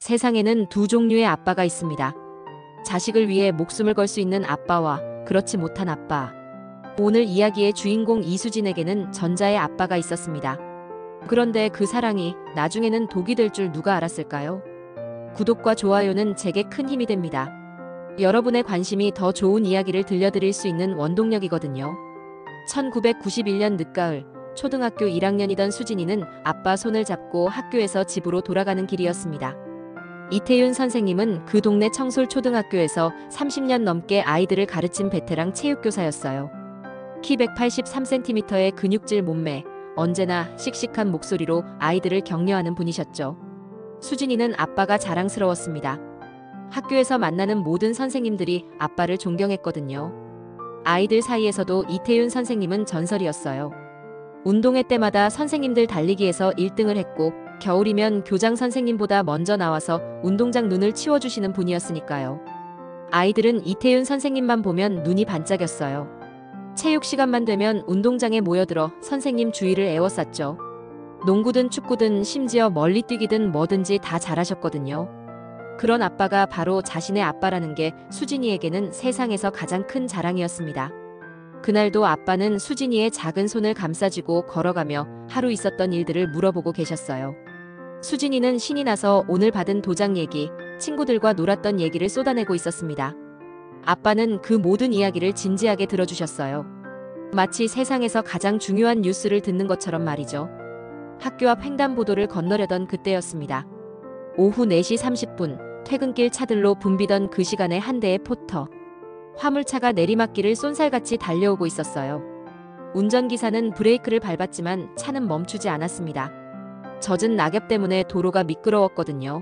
세상에는 두 종류의 아빠가 있습니다. 자식을 위해 목숨을 걸 수 있는 아빠와 그렇지 못한 아빠. 오늘 이야기의 주인공 이수진에게는 전자의 아빠가 있었습니다. 그런데 그 사랑이 나중에는 독이 될 줄 누가 알았을까요? 구독과 좋아요는 제게 큰 힘이 됩니다. 여러분의 관심이 더 좋은 이야기를 들려드릴 수 있는 원동력이거든요. 1991년 늦가을, 초등학교 1학년이던 수진이는 아빠 손을 잡고 학교에서 집으로 돌아가는 길이었습니다. 이태윤 선생님은 그 동네 청솔 초등학교에서 30년 넘게 아이들을 가르친 베테랑 체육교사였어요. 키 183cm의 근육질 몸매, 언제나 씩씩한 목소리로 아이들을 격려하는 분이셨죠. 수진이는 아빠가 자랑스러웠습니다. 학교에서 만나는 모든 선생님들이 아빠를 존경했거든요. 아이들 사이에서도 이태윤 선생님은 전설이었어요. 운동회 때마다 선생님들 달리기에서 1등을 했고 겨울이면 교장 선생님보다 먼저 나와서 운동장 눈을 치워주시는 분이었으니까요. 아이들은 이태윤 선생님만 보면 눈이 반짝였어요. 체육 시간만 되면 운동장에 모여들어 선생님 주위를 에워쌌죠. 농구든 축구든 심지어 멀리 뛰기든 뭐든지 다 잘하셨거든요. 그런 아빠가 바로 자신의 아빠라는 게 수진이에게는 세상에서 가장 큰 자랑이었습니다. 그날도 아빠는 수진이의 작은 손을 감싸쥐고 걸어가며 하루 있었던 일들을 물어보고 계셨어요. 수진이는 신이 나서 오늘 받은 도장 얘기, 친구들과 놀았던 얘기를 쏟아내고 있었습니다. 아빠는 그 모든 이야기를 진지하게 들어주셨어요. 마치 세상에서 가장 중요한 뉴스를 듣는 것처럼 말이죠. 학교 앞 횡단보도를 건너려던 그때였습니다. 오후 4시 30분, 퇴근길 차들로 붐비던 그 시간에 한 대의 포터. 화물차가 내리막길을 쏜살같이 달려오고 있었어요. 운전기사는 브레이크를 밟았지만 차는 멈추지 않았습니다. 젖은 낙엽 때문에 도로가 미끄러웠거든요.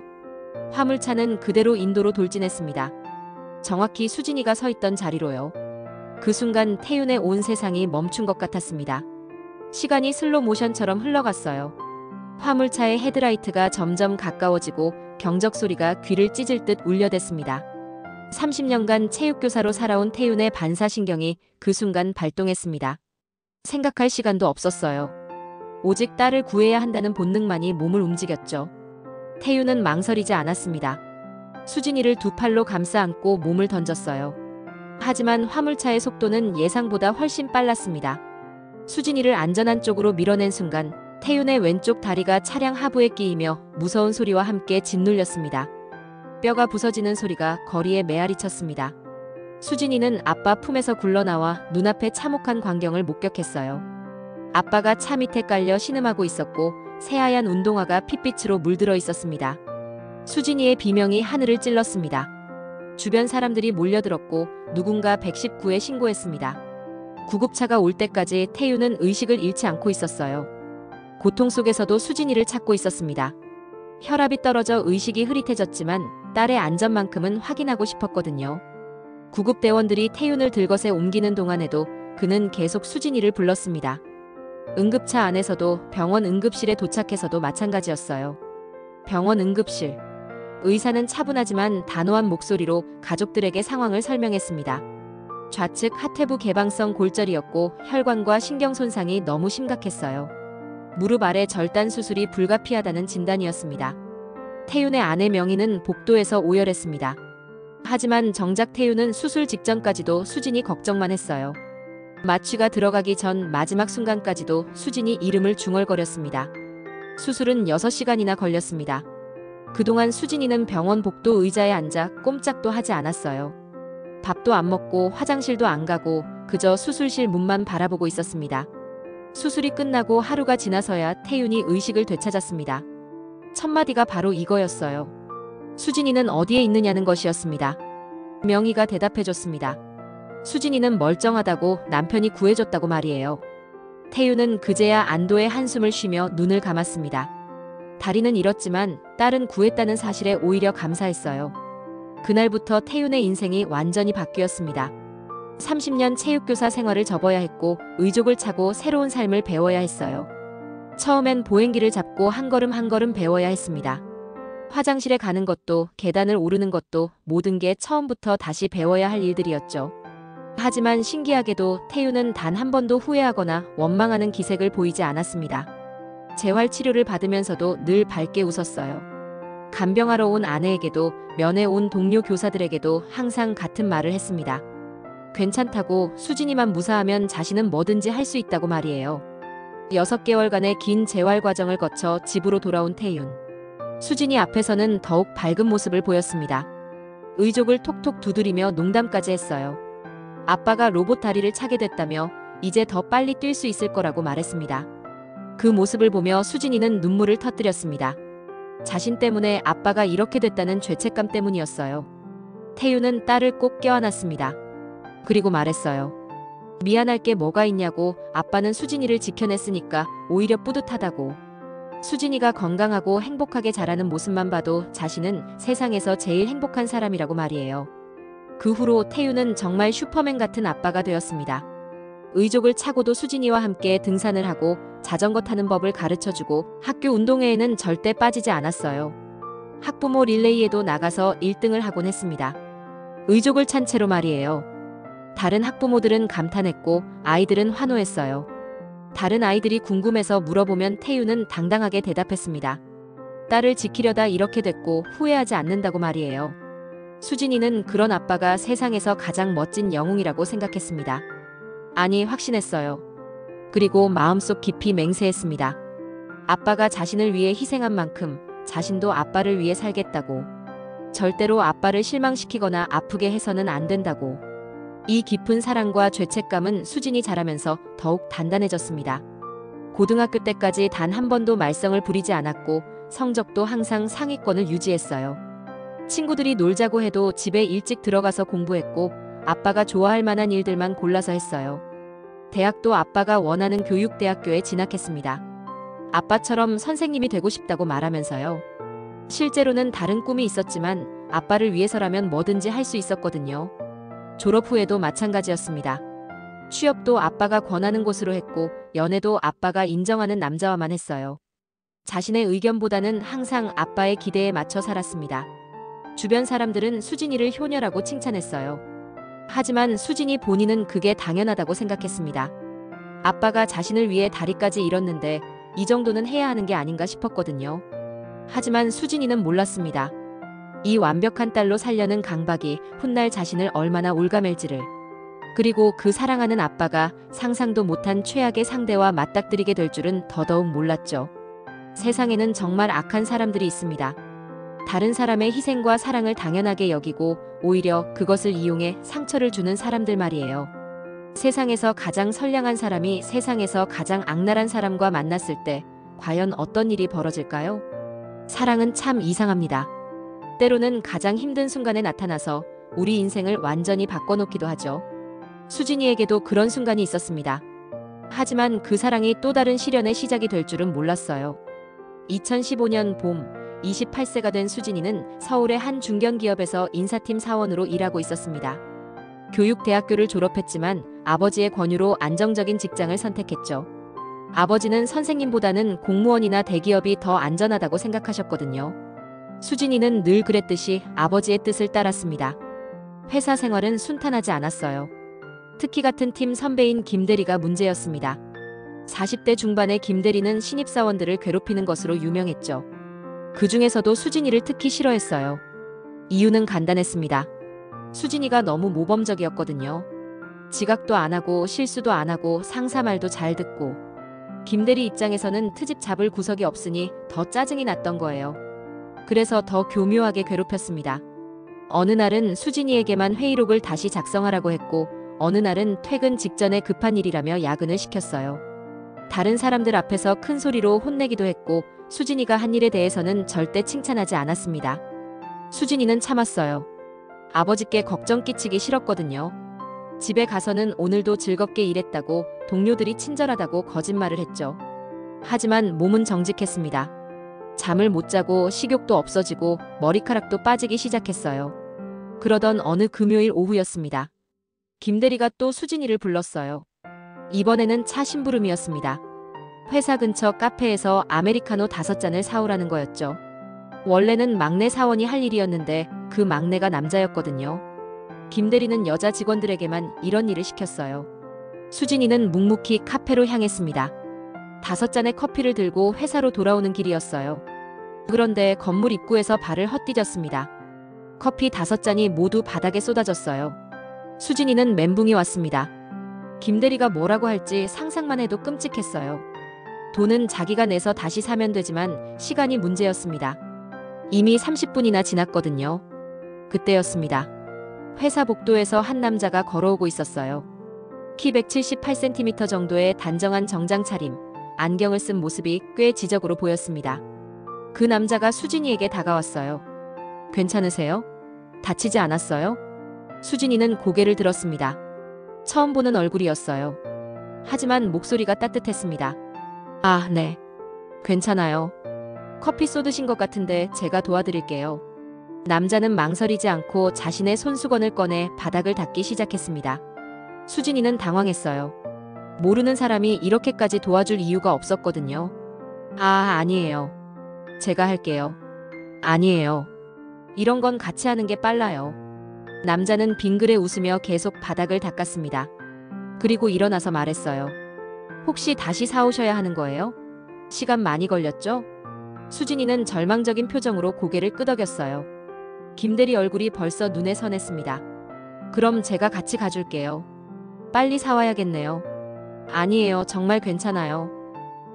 화물차는 그대로 인도로 돌진했습니다. 정확히 수진이가 서 있던 자리로요. 그 순간 태윤의 온 세상이 멈춘 것 같았습니다. 시간이 슬로 모션처럼 흘러갔어요. 화물차의 헤드라이트가 점점 가까워지고 경적 소리가 귀를 찢을 듯 울려댔습니다. 30년간 체육교사로 살아온 태윤의 반사신경이 그 순간 발동했습니다. 생각할 시간도 없었어요. 오직 딸을 구해야 한다는 본능만이 몸을 움직였죠. 태윤은 망설이지 않았습니다. 수진이를 두 팔로 감싸 안고 몸을 던졌어요. 하지만 화물차의 속도는 예상보다 훨씬 빨랐습니다. 수진이를 안전한 쪽으로 밀어낸 순간 태윤의 왼쪽 다리가 차량 하부에 끼이며 무서운 소리와 함께 짓눌렸습니다. 뼈가 부서지는 소리가 거리에 메아리 쳤습니다. 수진이는 아빠 품에서 굴러나와 눈앞의 참혹한 광경을 목격했어요. 아빠가 차 밑에 깔려 신음하고 있었고 새하얀 운동화가 핏빛으로 물들어 있었습니다. 수진이의 비명이 하늘을 찔렀습니다. 주변 사람들이 몰려들었고 누군가 119에 신고했습니다. 구급차가 올 때까지 태윤은 의식을 잃지 않고 있었어요. 고통 속에서도 수진이를 찾고 있었습니다. 혈압이 떨어져 의식이 흐릿해졌지만 딸의 안전만큼은 확인하고 싶었거든요. 구급대원들이 태윤을 들것에 옮기는 동안에도 그는 계속 수진이를 불렀습니다. 응급차 안에서도 병원 응급실에 도착해서도 마찬가지였어요. 병원 응급실. 의사는 차분하지만 단호한 목소리로 가족들에게 상황을 설명했습니다. 좌측 하퇴부 개방성 골절이었고 혈관과 신경 손상이 너무 심각했어요. 무릎 아래 절단 수술이 불가피하다는 진단이었습니다. 태윤의 아내 명희는 복도에서 오열했습니다. 하지만 정작 태윤은 수술 직전까지도 수진이 걱정만 했어요. 마취가 들어가기 전 마지막 순간까지도 수진이 이름을 중얼거렸습니다. 수술은 6시간이나 걸렸습니다. 그동안 수진이는 병원 복도 의자에 앉아 꼼짝도 하지 않았어요. 밥도 안 먹고 화장실도 안 가고 그저 수술실 문만 바라보고 있었습니다. 수술이 끝나고 하루가 지나서야 태윤이 의식을 되찾았습니다. 첫 마디가 바로 이거였어요. 수진이는 어디에 있느냐는 것이었습니다. 명희가 대답해줬습니다. 수진이는 멀쩡하다고 남편이 구해줬다고 말이에요. 태윤은 그제야 안도의 한숨을 쉬며 눈을 감았습니다. 다리는 잃었지만 딸은 구했다는 사실에 오히려 감사했어요. 그날부터 태윤의 인생이 완전히 바뀌었습니다. 30년 체육교사 생활을 접어야 했고 의족을 차고 새로운 삶을 배워야 했어요. 처음엔 보행기를 잡고 한 걸음 한 걸음 배워야 했습니다. 화장실에 가는 것도 계단을 오르는 것도 모든 게 처음부터 다시 배워야 할 일들이었죠. 하지만 신기하게도 태윤은 단 한 번도 후회하거나 원망하는 기색을 보이지 않았습니다. 재활치료를 받으면서도 늘 밝게 웃었어요. 간병하러 온 아내에게도 면회 온 동료 교사들에게도 항상 같은 말을 했습니다. 괜찮다고, 수진이만 무사하면 자신은 뭐든지 할 수 있다고 말이에요. 6개월간의 긴 재활 과정을 거쳐 집으로 돌아온 태윤. 수진이 앞에서는 더욱 밝은 모습을 보였습니다. 의족을 톡톡 두드리며 농담까지 했어요. 아빠가 로봇 다리를 차게 됐다며 이제 더 빨리 뛸 수 있을 거라고 말했습니다. 그 모습을 보며 수진이는 눈물을 터뜨렸습니다. 자신 때문에 아빠가 이렇게 됐다는 죄책감 때문이었어요. 태윤은 딸을 꼭 껴안았습니다. 그리고 말했어요. 미안할 게 뭐가 있냐고, 아빠는 수진이를 지켜냈으니까 오히려 뿌듯하다고. 수진이가 건강하고 행복하게 자라는 모습만 봐도 자신은 세상에서 제일 행복한 사람이라고 말이에요. 그 후로 태윤은 정말 슈퍼맨 같은 아빠가 되었습니다. 의족을 차고도 수진이와 함께 등산을 하고 자전거 타는 법을 가르쳐주고 학교 운동회에는 절대 빠지지 않았어요. 학부모 릴레이에도 나가서 1등을 하곤 했습니다. 의족을 찬 채로 말이에요. 다른 학부모들은 감탄했고 아이들은 환호했어요. 다른 아이들이 궁금해서 물어보면 태윤은 당당하게 대답했습니다. 딸을 지키려다 이렇게 됐고 후회하지 않는다고 말이에요. 수진이는 그런 아빠가 세상에서 가장 멋진 영웅이라고 생각했습니다. 아니, 확신했어요. 그리고 마음속 깊이 맹세했습니다. 아빠가 자신을 위해 희생한 만큼 자신도 아빠를 위해 살겠다고. 절대로 아빠를 실망시키거나 아프게 해서는 안 된다고. 이 깊은 사랑과 죄책감은 수진이 자라면서 더욱 단단해졌습니다. 고등학교 때까지 단 한 번도 말썽을 부리지 않았고 성적도 항상 상위권을 유지했어요. 친구들이 놀자고 해도 집에 일찍 들어가서 공부했고 아빠가 좋아할 만한 일들만 골라서 했어요. 대학도 아빠가 원하는 교육대학교에 진학했습니다. 아빠처럼 선생님이 되고 싶다고 말하면서요. 실제로는 다른 꿈이 있었지만 아빠를 위해서라면 뭐든지 할 수 있었거든요. 졸업 후에도 마찬가지였습니다. 취업도 아빠가 권하는 곳으로 했고 연애도 아빠가 인정하는 남자와만 했어요. 자신의 의견보다는 항상 아빠의 기대에 맞춰 살았습니다. 주변 사람들은 수진이를 효녀라고 칭찬했어요. 하지만 수진이 본인은 그게 당연하다고 생각했습니다. 아빠가 자신을 위해 다리까지 잃었는데 이 정도는 해야 하는 게 아닌가 싶었거든요. 하지만 수진이는 몰랐습니다. 이 완벽한 딸로 살려는 강박이 훗날 자신을 얼마나 올가맬지를. 그리고 그 사랑하는 아빠가 상상도 못한 최악의 상대와 맞닥뜨리게 될 줄은 더더욱 몰랐죠. 세상에는 정말 악한 사람들이 있습니다. 다른 사람의 희생과 사랑을 당연하게 여기고 오히려 그것을 이용해 상처를 주는 사람들 말이에요. 세상에서 가장 선량한 사람이 세상에서 가장 악랄한 사람과 만났을 때 과연 어떤 일이 벌어질까요? 사랑은 참 이상합니다. 때로는 가장 힘든 순간에 나타나서 우리 인생을 완전히 바꿔놓기도 하죠. 수진이에게도 그런 순간이 있었습니다. 하지만 그 사랑이 또 다른 시련의 시작이 될 줄은 몰랐어요. 2015년 봄, 28세가 된 수진이는 서울의 한 중견기업에서 인사팀 사원으로 일하고 있었습니다. 교육대학교를 졸업했지만 아버지의 권유로 안정적인 직장을 선택했죠. 아버지는 선생님보다는 공무원이나 대기업이 더 안전하다고 생각하셨거든요. 수진이는 늘 그랬듯이 아버지의 뜻을 따랐습니다. 회사 생활은 순탄하지 않았어요. 특히 같은 팀 선배인 김대리가 문제였습니다. 40대 중반의 김대리는 신입사원들을 괴롭히는 것으로 유명했죠. 그 중에서도 수진이를 특히 싫어했어요. 이유는 간단했습니다. 수진이가 너무 모범적이었거든요. 지각도 안 하고 실수도 안 하고 상사 말도 잘 듣고. 김대리 입장에서는 트집 잡을 구석이 없으니 더 짜증이 났던 거예요. 그래서 더 교묘하게 괴롭혔습니다. 어느 날은 수진이에게만 회의록을 다시 작성하라고 했고 어느 날은 퇴근 직전에 급한 일이라며 야근을 시켰어요. 다른 사람들 앞에서 큰 소리로 혼내기도 했고 수진이가 한 일에 대해서는 절대 칭찬하지 않았습니다. 수진이는 참았어요. 아버지께 걱정 끼치기 싫었거든요. 집에 가서는 오늘도 즐겁게 일했다고 동료들이 친절하다고 거짓말을 했죠. 하지만 몸은 정직했습니다. 잠을 못 자고 식욕도 없어지고 머리카락도 빠지기 시작했어요. 그러던 어느 금요일 오후였습니다. 김대리가 또 수진이를 불렀어요. 이번에는 차 심부름이었습니다. 회사 근처 카페에서 아메리카노 5잔을 사오라는 거였죠. 원래는 막내 사원이 할 일이었는데 그 막내가 남자였거든요. 김대리는 여자 직원들에게만 이런 일을 시켰어요. 수진이는 묵묵히 카페로 향했습니다. 5잔의 커피를 들고 회사로 돌아오는 길이었어요. 그런데 건물 입구에서 발을 헛디뎠습니다. 커피 5잔이 모두 바닥에 쏟아졌어요. 수진이는 멘붕이 왔습니다. 김대리가 뭐라고 할지 상상만 해도 끔찍했어요. 돈은 자기가 내서 다시 사면 되지만 시간이 문제였습니다. 이미 30분이나 지났거든요. 그때였습니다. 회사 복도에서 한 남자가 걸어오고 있었어요. 키 178cm 정도의 단정한 정장 차림, 안경을 쓴 모습이 꽤 지적으로 보였습니다. 그 남자가 수진이에게 다가왔어요. 괜찮으세요? 다치지 않았어요? 수진이는 고개를 들었습니다. 처음 보는 얼굴이었어요. 하지만 목소리가 따뜻했습니다. 아, 네. 괜찮아요. 커피 쏟으신 것 같은데 제가 도와드릴게요. 남자는 망설이지 않고 자신의 손수건을 꺼내 바닥을 닦기 시작했습니다. 수진이는 당황했어요. 모르는 사람이 이렇게까지 도와줄 이유가 없었거든요. 아, 아니에요. 제가 할게요. 아니에요. 이런 건 같이 하는 게 빨라요. 남자는 빙그레 웃으며 계속 바닥을 닦았습니다. 그리고 일어나서 말했어요. 혹시 다시 사오셔야 하는 거예요? 시간 많이 걸렸죠? 수진이는 절망적인 표정으로 고개를 끄덕였어요. 김대리 얼굴이 벌써 눈에 선했습니다. 그럼 제가 같이 가줄게요. 빨리 사와야겠네요. 아니에요. 정말 괜찮아요.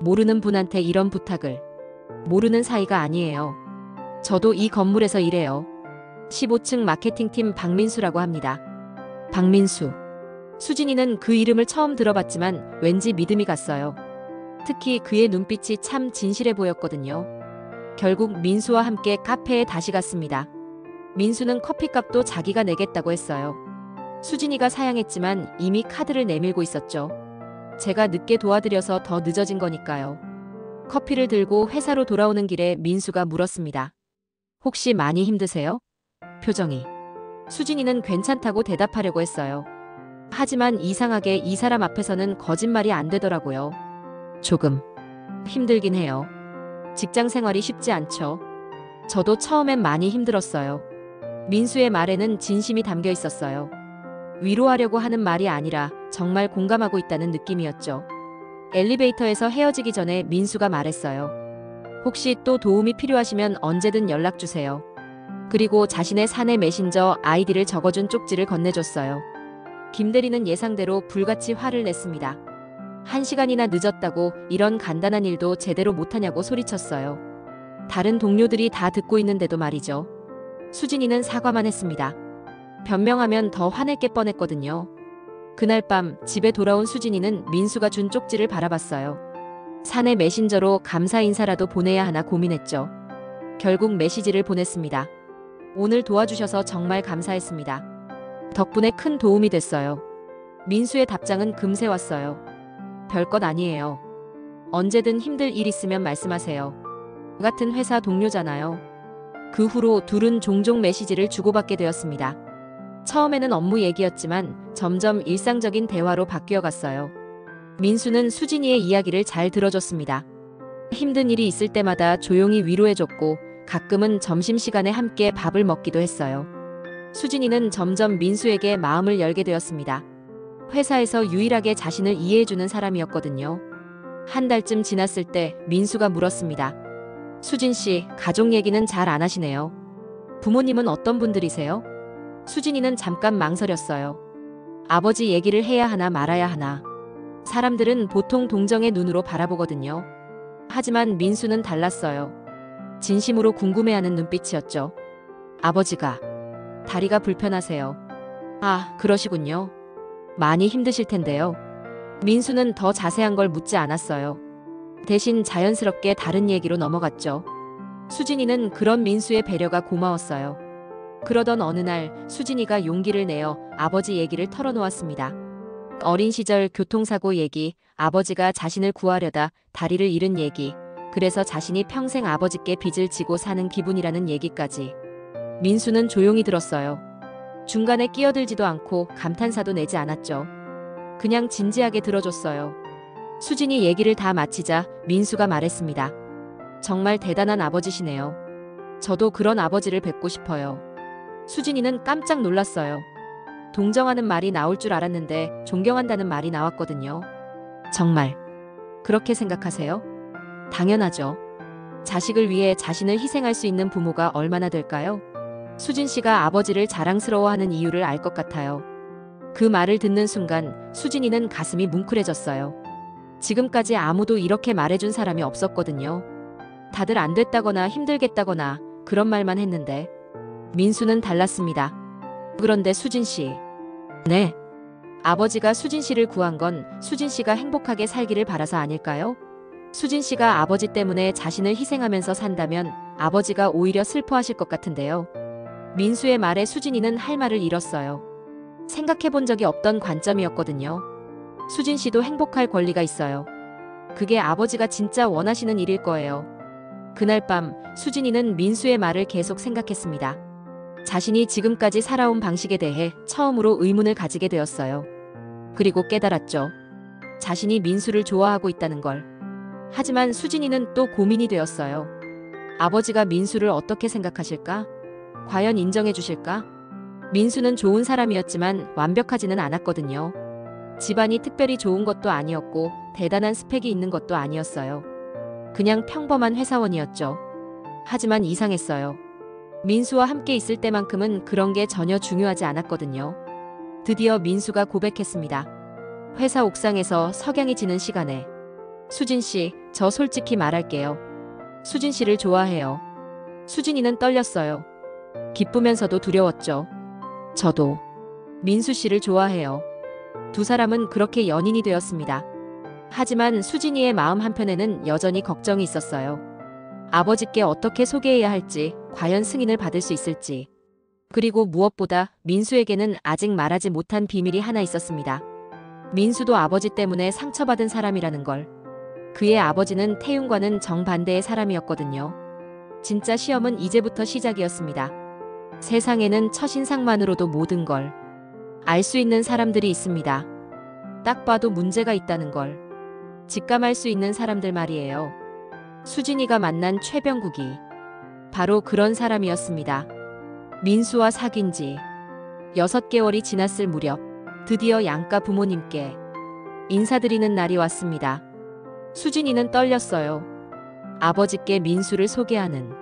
모르는 분한테 이런 부탁을. 모르는 사이가 아니에요. 저도 이 건물에서 일해요. 15층 마케팅팀 박민수라고 합니다. 박민수. 수진이는 그 이름을 처음 들어봤지만 왠지 믿음이 갔어요. 특히 그의 눈빛이 참 진실해 보였거든요. 결국 민수와 함께 카페에 다시 갔습니다. 민수는 커피값도 자기가 내겠다고 했어요. 수진이가 사양했지만 이미 카드를 내밀고 있었죠. 제가 늦게 도와드려서 더 늦어진 거니까요. 커피를 들고 회사로 돌아오는 길에 민수가 물었습니다. 혹시 많이 힘드세요? 표정이. 수진이는 괜찮다고 대답하려고 했어요. 하지만 이상하게 이 사람 앞에서는 거짓말이 안 되더라고요. 조금 힘들긴 해요. 직장 생활이 쉽지 않죠. 저도 처음엔 많이 힘들었어요. 민수의 말에는 진심이 담겨 있었어요. 위로하려고 하는 말이 아니라 정말 공감하고 있다는 느낌이었죠. 엘리베이터에서 헤어지기 전에 민수가 말했어요. 혹시 또 도움이 필요하시면 언제든 연락 주세요. 그리고 자신의 사내 메신저 아이디를 적어준 쪽지를 건네줬어요. 김대리는 예상대로 불같이 화를 냈습니다. 1시간이나 늦었다고 이런 간단한 일도 제대로 못하냐고 소리쳤어요. 다른 동료들이 다 듣고 있는데도 말이죠. 수진이는 사과만 했습니다. 변명하면 더 화낼 게 뻔했거든요. 그날 밤 집에 돌아온 수진이는 민수가 준 쪽지를 바라봤어요. 사내 메신저로 감사 인사라도 보내야 하나 고민했죠. 결국 메시지를 보냈습니다. 오늘 도와주셔서 정말 감사했습니다. 덕분에 큰 도움이 됐어요. 민수의 답장은 금세 왔어요. 별것 아니에요. 언제든 힘들 일 있으면 말씀하세요. 같은 회사 동료잖아요. 그 후로 둘은 종종 메시지를 주고받게 되었습니다. 처음에는 업무 얘기였지만 점점 일상적인 대화로 바뀌어 갔어요. 민수는 수진이의 이야기를 잘 들어줬습니다. 힘든 일이 있을 때마다 조용히 위로해줬고 가끔은 점심시간에 함께 밥을 먹기도 했어요. 수진이는 점점 민수에게 마음을 열게 되었습니다. 회사에서 유일하게 자신을 이해해주는 사람이었거든요. 한 달쯤 지났을 때 민수가 물었습니다. 수진 씨, 가족 얘기는 잘 안 하시네요. 부모님은 어떤 분들이세요? 수진이는 잠깐 망설였어요. 아버지 얘기를 해야 하나 말아야 하나. 사람들은 보통 동정의 눈으로 바라보거든요. 하지만 민수는 달랐어요. 진심으로 궁금해하는 눈빛이었죠. 아버지가 다리가 불편하세요. 아, 그러시군요. 많이 힘드실 텐데요. 민수는 더 자세한 걸 묻지 않았어요. 대신 자연스럽게 다른 얘기로 넘어갔죠. 수진이는 그런 민수의 배려가 고마웠어요. 그러던 어느 날 수진이가 용기를 내어 아버지 얘기를 털어놓았습니다. 어린 시절 교통사고 얘기, 아버지가 자신을 구하려다 다리를 잃은 얘기, 그래서 자신이 평생 아버지께 빚을 지고 사는 기분이라는 얘기까지. 민수는 조용히 들었어요. 중간에 끼어들지도 않고 감탄사도 내지 않았죠. 그냥 진지하게 들어줬어요. 수진이 얘기를 다 마치자 민수가 말했습니다. 정말 대단한 아버지시네요. 저도 그런 아버지를 뵙고 싶어요. 수진이는 깜짝 놀랐어요. 동정하는 말이 나올 줄 알았는데 존경한다는 말이 나왔거든요. 정말 그렇게 생각하세요? 당연하죠. 자식을 위해 자신을 희생할 수 있는 부모가 얼마나 될까요? 수진 씨가 아버지를 자랑스러워하는 이유를 알 것 같아요. 그 말을 듣는 순간 수진이는 가슴이 뭉클해졌어요. 지금까지 아무도 이렇게 말해준 사람이 없었거든요. 다들 안 됐다거나 힘들겠다거나 그런 말만 했는데 민수는 달랐습니다. 그런데 수진 씨. 네. 아버지가 수진 씨를 구한 건 수진 씨가 행복하게 살기를 바라서 아닐까요? 수진 씨가 아버지 때문에 자신을 희생하면서 산다면 아버지가 오히려 슬퍼하실 것 같은데요. 민수의 말에 수진이는 할 말을 잃었어요. 생각해 본 적이 없던 관점이었거든요. 수진 씨도 행복할 권리가 있어요. 그게 아버지가 진짜 원하시는 일일 거예요. 그날 밤 수진이는 민수의 말을 계속 생각했습니다. 자신이 지금까지 살아온 방식에 대해 처음으로 의문을 가지게 되었어요. 그리고 깨달았죠. 자신이 민수를 좋아하고 있다는 걸. 하지만 수진이는 또 고민이 되었어요. 아버지가 민수를 어떻게 생각하실까? 과연 인정해 주실까? 민수는 좋은 사람이었지만 완벽하지는 않았거든요. 집안이 특별히 좋은 것도 아니었고 대단한 스펙이 있는 것도 아니었어요. 그냥 평범한 회사원이었죠. 하지만 이상했어요. 민수와 함께 있을 때만큼은 그런 게 전혀 중요하지 않았거든요. 드디어 민수가 고백했습니다. 회사 옥상에서 석양이 지는 시간에. 수진 씨, 저 솔직히 말할게요. 수진 씨를 좋아해요. 수진이는 떨렸어요. 기쁘면서도 두려웠죠. 저도 민수 씨를 좋아해요. 두 사람은 그렇게 연인이 되었습니다. 하지만 수진이의 마음 한편에는 여전히 걱정이 있었어요. 아버지께 어떻게 소개해야 할지, 과연 승인을 받을 수 있을지. 그리고 무엇보다 민수에게는 아직 말하지 못한 비밀이 하나 있었습니다. 민수도 아버지 때문에 상처받은 사람이라는 걸. 그의 아버지는 태윤과는 정반대의 사람이었거든요. 진짜 시험은 이제부터 시작이었습니다. 세상에는 첫인상만으로도 모든 걸 알 수 있는 사람들이 있습니다. 딱 봐도 문제가 있다는 걸 직감할 수 있는 사람들 말이에요. 수진이가 만난 최병국이 바로 그런 사람이었습니다. 민수와 사귄 지 6개월이 지났을 무렵 드디어 양가 부모님께 인사드리는 날이 왔습니다. 수진이는 떨렸어요. 아버지께 민수를 소개하는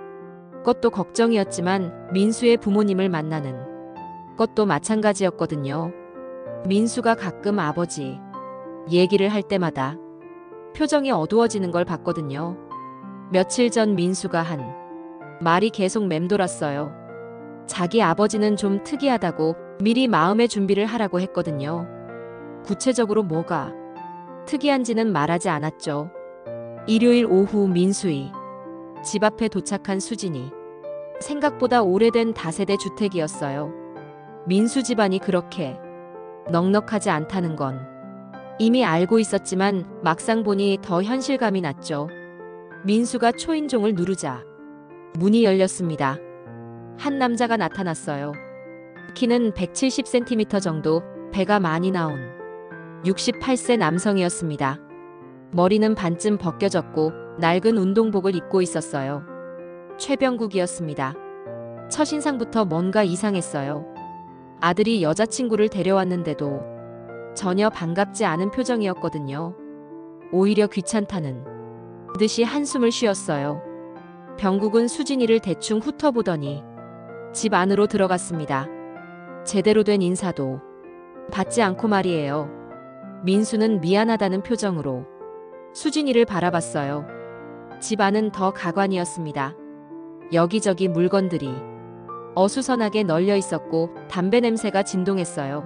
것도 걱정이었지만 민수의 부모님을 만나는 것도 마찬가지였거든요. 민수가 가끔 아버지 얘기를 할 때마다 표정이 어두워지는 걸 봤거든요. 며칠 전 민수가 한 말이 계속 맴돌았어요. 자기 아버지는 좀 특이하다고 미리 마음의 준비를 하라고 했거든요. 구체적으로 뭐가 특이한지는 말하지 않았죠. 일요일 오후 민수이 집 앞에 도착한 수진이. 생각보다 오래된 다세대 주택이었어요. 민수 집안이 그렇게 넉넉하지 않다는 건 이미 알고 있었지만 막상 보니 더 현실감이 났죠. 민수가 초인종을 누르자 문이 열렸습니다. 한 남자가 나타났어요. 키는 170cm 정도, 배가 많이 나온 68세 남성이었습니다. 머리는 반쯤 벗겨졌고 낡은 운동복을 입고 있었어요. 최병국이었습니다. 첫인상부터 뭔가 이상했어요. 아들이 여자친구를 데려왔는데도 전혀 반갑지 않은 표정이었거든요. 오히려 귀찮다는 듯이 한숨을 쉬었어요. 병국은 수진이를 대충 훑어보더니 집 안으로 들어갔습니다. 제대로 된 인사도 받지 않고 말이에요. 민수는 미안하다는 표정으로 수진이를 바라봤어요. 집 안은 더 가관이었습니다. 여기저기 물건들이 어수선하게 널려 있었고 담배 냄새가 진동했어요.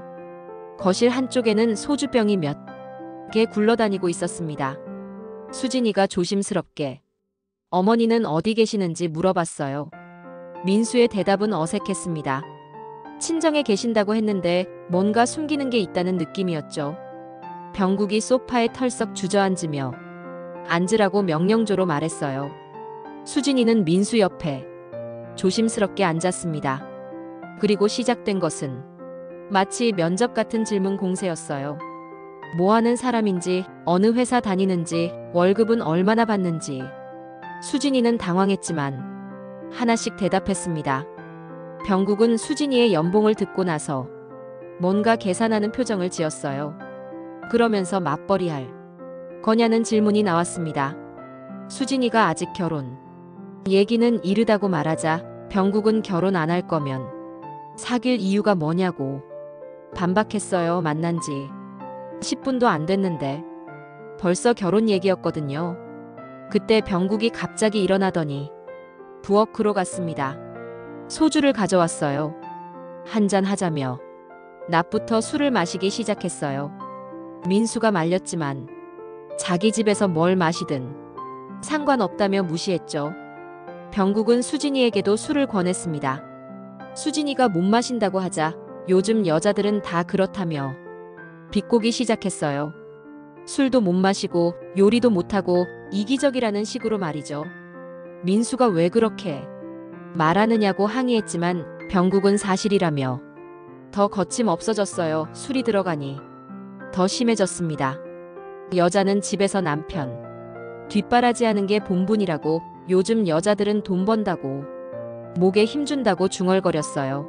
거실 한쪽에는 소주병이 몇 개 굴러다니고 있었습니다. 수진이가 조심스럽게 어머니는 어디 계시는지 물어봤어요. 민수의 대답은 어색했습니다. 친정에 계신다고 했는데 뭔가 숨기는 게 있다는 느낌이었죠. 병국이 소파에 털썩 주저앉으며 앉으라고 명령조로 말했어요. 수진이는 민수 옆에 조심스럽게 앉았습니다. 그리고 시작된 것은 마치 면접 같은 질문 공세였어요. 뭐 하는 사람인지, 어느 회사 다니는지, 월급은 얼마나 받는지. 수진이는 당황했지만 하나씩 대답했습니다. 병국은 수진이의 연봉을 듣고 나서 뭔가 계산하는 표정을 지었어요. 그러면서 맞벌이할 거냐는 질문이 나왔습니다. 수진이가 아직 결혼 얘기는 이르다고 말하자 병국은 결혼 안 할 거면 사귈 이유가 뭐냐고 반박했어요. 만난 지 10분도 안 됐는데 벌써 결혼 얘기였거든요. 그때 병국이 갑자기 일어나더니 부엌으로 갔습니다. 소주를 가져왔어요. 한잔 하자며 낮부터 술을 마시기 시작했어요. 민수가 말렸지만 자기 집에서 뭘 마시든 상관없다며 무시했죠. 병국은 수진이에게도 술을 권했습니다. 수진이가 못 마신다고 하자 요즘 여자들은 다 그렇다며 비꼬기 시작했어요. 술도 못 마시고 요리도 못하고 이기적이라는 식으로 말이죠. 민수가 왜 그렇게 말하느냐고 항의했지만 병국은 사실이라며 더 거침없어졌어요. 술이 들어가니 더 심해졌습니다. 여자는 집에서 남편 뒷바라지하는 게 본분이라고, 요즘 여자들은 돈 번다고 목에 힘준다고 중얼거렸어요.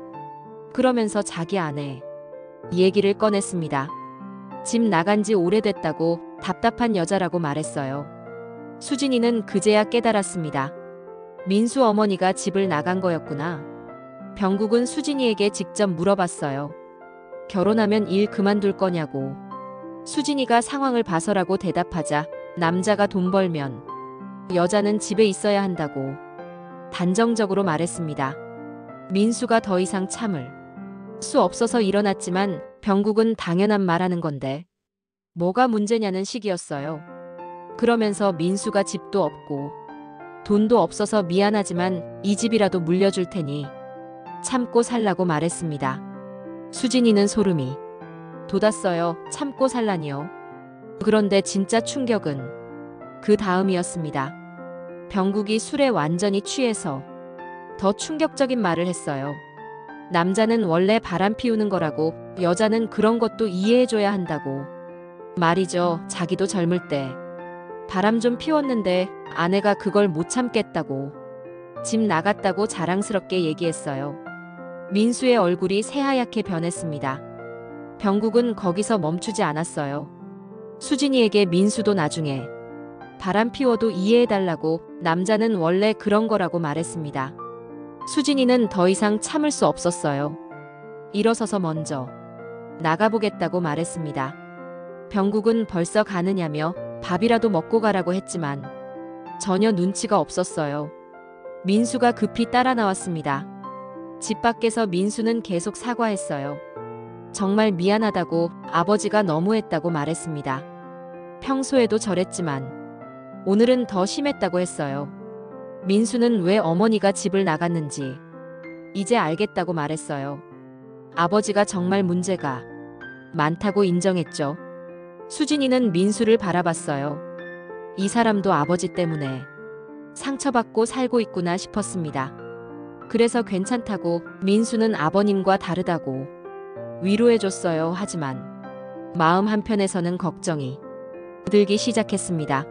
그러면서 자기 아내 얘기를 꺼냈습니다. 집 나간 지 오래됐다고 답답한 여자라고 말했어요. 수진이는 그제야 깨달았습니다. 민수 어머니가 집을 나간 거였구나. 병국은 수진이에게 직접 물어봤어요. 결혼하면 일 그만둘 거냐고. 수진이가 상황을 봐서라고 대답하자 남자가 돈 벌면 여자는 집에 있어야 한다고 단정적으로 말했습니다. 민수가 더 이상 참을 수 없어서 일어났지만 병국은 당연한 말하는 건데 뭐가 문제냐는 식이었어요. 그러면서 민수가 집도 없고 돈도 없어서 미안하지만 이 집이라도 물려줄 테니 참고 살라고 말했습니다. 수진이는 소름이 돋았어요. 참고 살라니요. 그런데 진짜 충격은 그 다음이었습니다. 병국이 술에 완전히 취해서 더 충격적인 말을 했어요. 남자는 원래 바람 피우는 거라고, 여자는 그런 것도 이해해줘야 한다고. 말이죠. 자기도 젊을 때 바람 좀 피웠는데 아내가 그걸 못 참겠다고 집 나갔다고 자랑스럽게 얘기했어요. 민수의 얼굴이 새하얗게 변했습니다. 병국은 거기서 멈추지 않았어요. 수진이에게 민수도 나중에 바람 피워도 이해해달라고, 남자는 원래 그런 거라고 말했습니다. 수진이는 더 이상 참을 수 없었어요. 일어서서 먼저 나가보겠다고 말했습니다. 병국은 벌써 가느냐며 밥이라도 먹고 가라고 했지만 전혀 눈치가 없었어요. 민수가 급히 따라 나왔습니다. 집 밖에서 민수는 계속 사과했어요. 정말 미안하다고, 아버지가 너무했다고 말했습니다. 평소에도 저랬지만 오늘은 더 심했다고 했어요. 민수는 왜 어머니가 집을 나갔는지 이제 알겠다고 말했어요. 아버지가 정말 문제가 많다고 인정했죠. 수진이는 민수를 바라봤어요. 이 사람도 아버지 때문에 상처받고 살고 있구나 싶었습니다. 그래서 괜찮다고, 민수는 아버님과 다르다고 위로해줬어요. 하지만 마음 한편에서는 걱정이 들기 시작했습니다.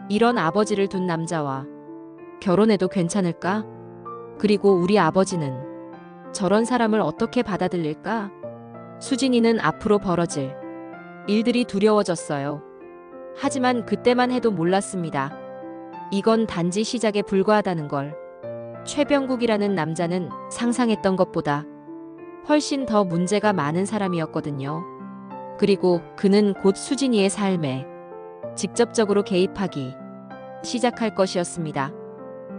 이런 아버지를 둔 남자와 결혼해도 괜찮을까? 그리고 우리 아버지는 저런 사람을 어떻게 받아들일까? 수진이는 앞으로 벌어질 일들이 두려워졌어요. 하지만 그때만 해도 몰랐습니다. 이건 단지 시작에 불과하다는 걸. 최병국이라는 남자는 상상했던 것보다 훨씬 더 문제가 많은 사람이었거든요. 그리고 그는 곧 수진이의 삶에 직접적으로 개입하기 시작할 것이었습니다.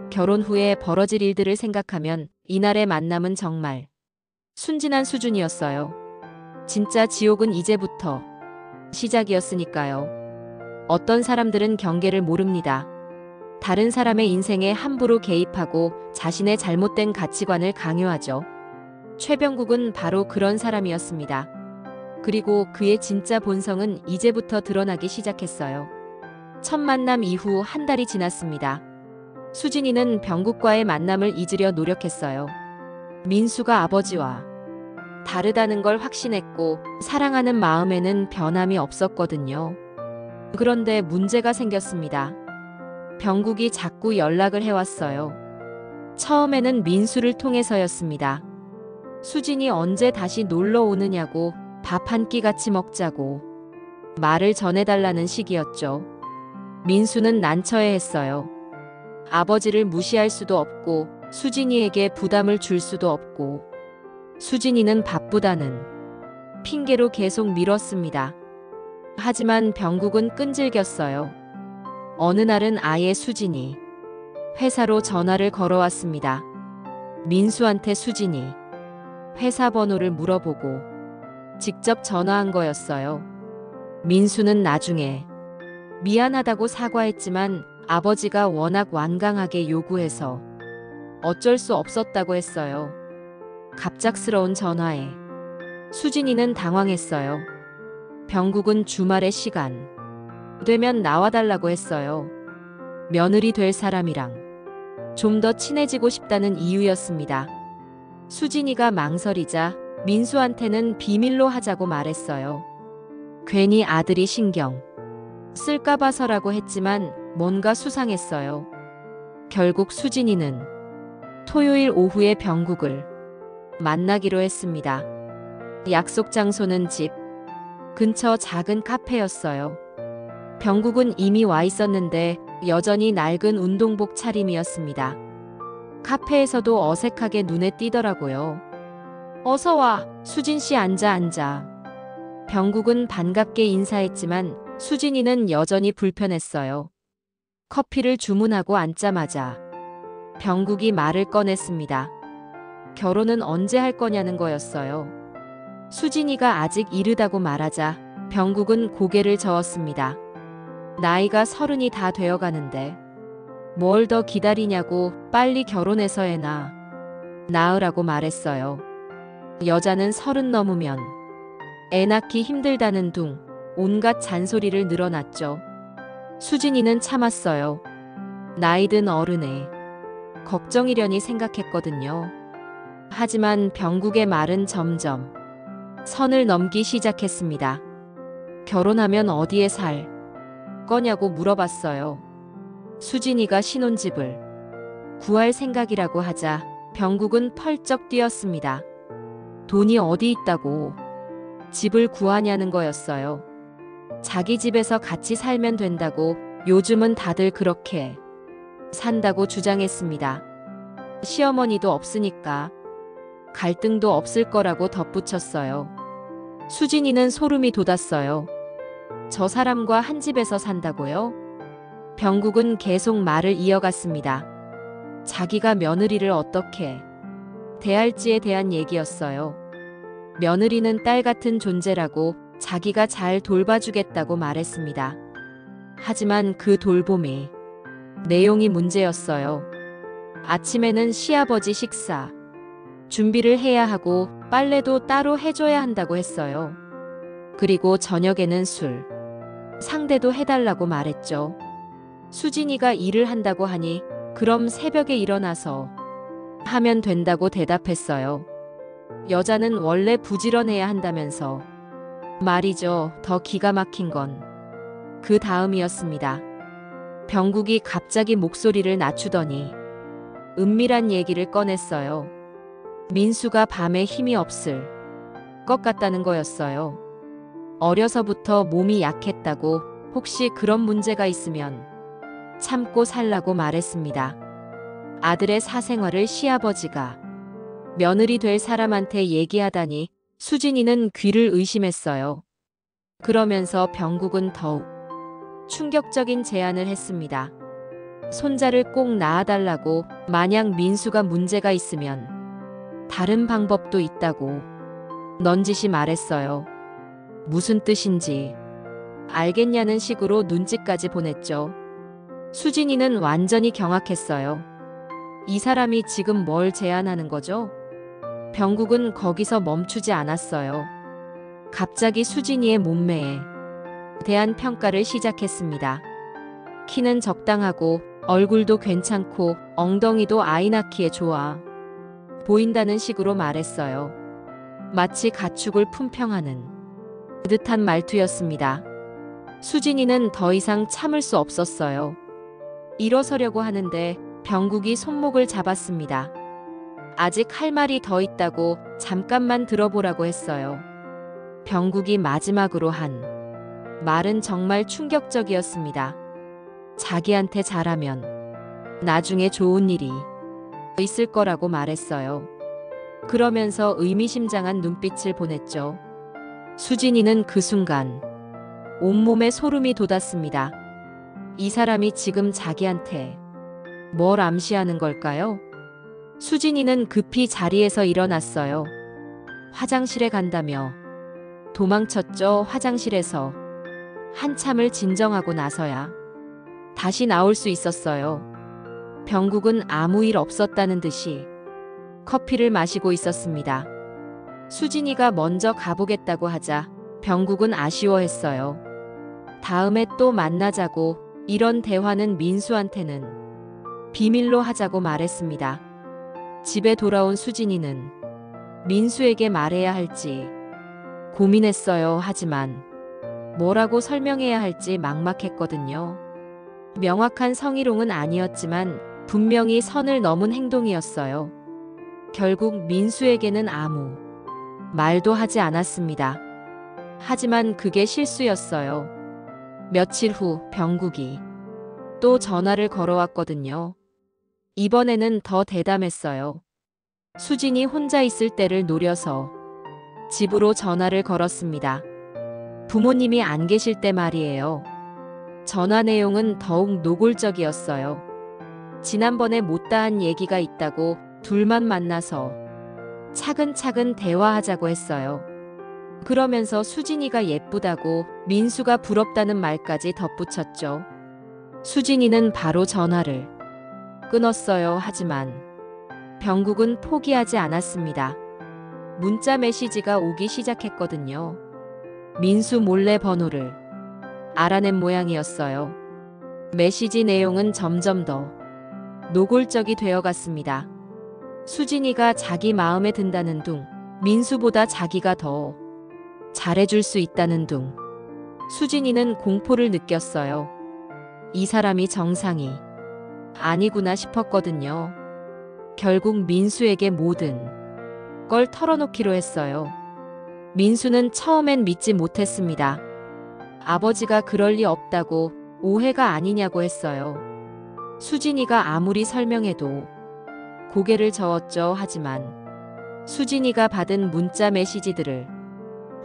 결혼 후에 벌어질 일들을 생각하면 이날의 만남은 정말 순진한 수준이었어요. 진짜 지옥은 이제부터 시작이었으니까요. 어떤 사람들은 경계를 모릅니다. 다른 사람의 인생에 함부로 개입하고 자신의 잘못된 가치관을 강요하죠. 최병국은 바로 그런 사람이었습니다. 그리고 그의 진짜 본성은 이제부터 드러나기 시작했어요. 첫 만남 이후 한 달이 지났습니다. 수진이는 병국과의 만남을 잊으려 노력했어요. 민수가 아버지와 다르다는 걸 확신했고 사랑하는 마음에는 변함이 없었거든요. 그런데 문제가 생겼습니다. 병국이 자꾸 연락을 해왔어요. 처음에는 민수를 통해서였습니다. 수진이 언제 다시 놀러 오느냐고, 밥 한 끼 같이 먹자고 말을 전해달라는 식이었죠. 민수는 난처해했어요. 아버지를 무시할 수도 없고 수진이에게 부담을 줄 수도 없고 수진이는 바쁘다는 핑계로 계속 미뤘습니다. 하지만 병국은 끈질겼어요. 어느 날은 아예 수진이 회사로 전화를 걸어왔습니다. 민수한테 수진이 회사 번호를 물어보고 직접 전화한 거였어요. 민수는 나중에 미안하다고 사과했지만 아버지가 워낙 완강하게 요구해서 어쩔 수 없었다고 했어요. 갑작스러운 전화에 수진이는 당황했어요. 병국은 주말에 시간 되면 나와달라고 했어요. 며느리 될 사람이랑 좀 더 친해지고 싶다는 이유였습니다. 수진이가 망설이자 민수한테는 비밀로 하자고 말했어요. 괜히 아들이 신경 쓸까 봐서라고 했지만 뭔가 수상했어요. 결국 수진이는 토요일 오후에 병국을 만나기로 했습니다. 약속 장소는 집 근처 작은 카페였어요. 병국은 이미 와 있었는데 여전히 낡은 운동복 차림이었습니다. 카페에서도 어색하게 눈에 띄더라고요. 어서 와, 수진 씨 앉아. 병국은 반갑게 인사했지만 수진이는 여전히 불편했어요. 커피를 주문하고 앉자마자 병국이 말을 꺼냈습니다. 결혼은 언제 할 거냐는 거였어요. 수진이가 아직 이르다고 말하자 병국은 고개를 저었습니다. 나이가 30이 다 되어가는데 뭘 더 기다리냐고 빨리 결혼해서 애나 낳으라고 말했어요. 여자는 30 넘으면 애 낳기 힘들다는 둥 온갖 잔소리를 늘어놨죠. 수진이는 참았어요. 나이든 어른의 걱정이려니 생각했거든요. 하지만 병국의 말은 점점 선을 넘기 시작했습니다. 결혼하면 어디에 살 거냐고 물어봤어요. 수진이가 신혼집을 구할 생각이라고 하자 병국은 펄쩍 뛰었습니다. 돈이 어디 있다고 집을 구하냐는 거였어요. 자기 집에서 같이 살면 된다고 요즘은 다들 그렇게 산다고 주장했습니다. 시어머니도 없으니까 갈등도 없을 거라고 덧붙였어요. 수진이는 소름이 돋았어요. 저 사람과 한 집에서 산다고요? 병국은 계속 말을 이어갔습니다. 자기가 며느리를 어떻게 대할지에 대한 얘기였어요. 며느리는 딸 같은 존재라고 자기가 잘 돌봐주겠다고 말했습니다. 하지만 그 돌봄이 내용이 문제였어요. 아침에는 시아버지 식사 준비를 해야 하고 빨래도 따로 해줘야 한다고 했어요. 그리고 저녁에는 술 상대도 해달라고 말했죠. 수진이가 일을 한다고 하니 그럼 새벽에 일어나서 하면 된다고 대답했어요. 여자는 원래 부지런해야 한다면서 말이죠. 더 기가 막힌 건 그 다음이었습니다. 병국이 갑자기 목소리를 낮추더니 은밀한 얘기를 꺼냈어요. 민수가 밤에 힘이 없을 것 같다는 거였어요. 어려서부터 몸이 약했다고 혹시 그런 문제가 있으면 참고 살라고 말했습니다. 아들의 사생활을 시아버지가 며느리 될 사람한테 얘기하다니 수진이는 귀를 의심했어요. 그러면서 병국은 더욱 충격적인 제안을 했습니다. 손자를 꼭 낳아달라고. 만약 민수가 문제가 있으면 다른 방법도 있다고 넌지시 말했어요. 무슨 뜻인지 알겠냐는 식으로 눈치까지 보냈죠. 수진이는 완전히 경악했어요. 이 사람이 지금 뭘 제안하는 거죠? 병국은 거기서 멈추지 않았어요. 갑자기 수진이의 몸매에 대한 평가를 시작했습니다. 키는 적당하고 얼굴도 괜찮고 엉덩이도 아이 낳기에 좋아 보인다는 식으로 말했어요. 마치 가축을 품평하는 듯한 말투였습니다. 수진이는 더 이상 참을 수 없었어요. 일어서려고 하는데 병국이 손목을 잡았습니다. 아직 할 말이 더 있다고 잠깐만 들어보라고 했어요. 병국이 마지막으로 한 말은 정말 충격적이었습니다. 자기한테 잘하면 나중에 좋은 일이 있을 거라고 말했어요. 그러면서 의미심장한 눈빛을 보냈죠. 수진이는 그 순간 온몸에 소름이 돋았습니다. 이 사람이 지금 자기한테 뭘 암시하는 걸까요? 수진이는 급히 자리에서 일어났어요. 화장실에 간다며 도망쳤죠. 화장실에서 한참을 진정하고 나서야 다시 나올 수 있었어요. 병국은 아무 일 없었다는 듯이 커피를 마시고 있었습니다. 수진이가 먼저 가보겠다고 하자 병국은 아쉬워했어요. 다음에 또 만나자고, 이런 대화는 민수한테는 비밀로 하자고 말했습니다. 집에 돌아온 수진이는 민수에게 말해야 할지 고민했어요. 하지만 뭐라고 설명해야 할지 막막했거든요. 명확한 성희롱은 아니었지만 분명히 선을 넘은 행동이었어요. 결국 민수에게는 아무 말도 하지 않았습니다. 하지만 그게 실수였어요. 며칠 후 병국이 또 전화를 걸어왔거든요. 이번에는 더 대담했어요. 수진이 혼자 있을 때를 노려서 집으로 전화를 걸었습니다. 부모님이 안 계실 때 말이에요. 전화 내용은 더욱 노골적이었어요. 지난번에 못다한 얘기가 있다고 둘만 만나서 차근차근 대화하자고 했어요. 그러면서 수진이가 예쁘다고, 민수가 부럽다는 말까지 덧붙였죠. 수진이는 바로 전화를 끊었어요. 하지만 병국은 포기하지 않았습니다. 문자 메시지가 오기 시작했거든요. 민수 몰래 번호를 알아낸 모양이었어요. 메시지 내용은 점점 더 노골적이 되어갔습니다. 수진이가 자기 마음에 든다는 둥, 민수보다 자기가 더 잘해줄 수 있다는 둥. 수진이는 공포를 느꼈어요. 이 사람이 정상이 아니구나 싶었거든요. 결국 민수에게 모든 걸 털어놓기로 했어요. 민수는 처음엔 믿지 못했습니다. 아버지가 그럴 리 없다고, 오해가 아니냐고 했어요. 수진이가 아무리 설명해도 고개를 저었죠. 하지만 수진이가 받은 문자 메시지들을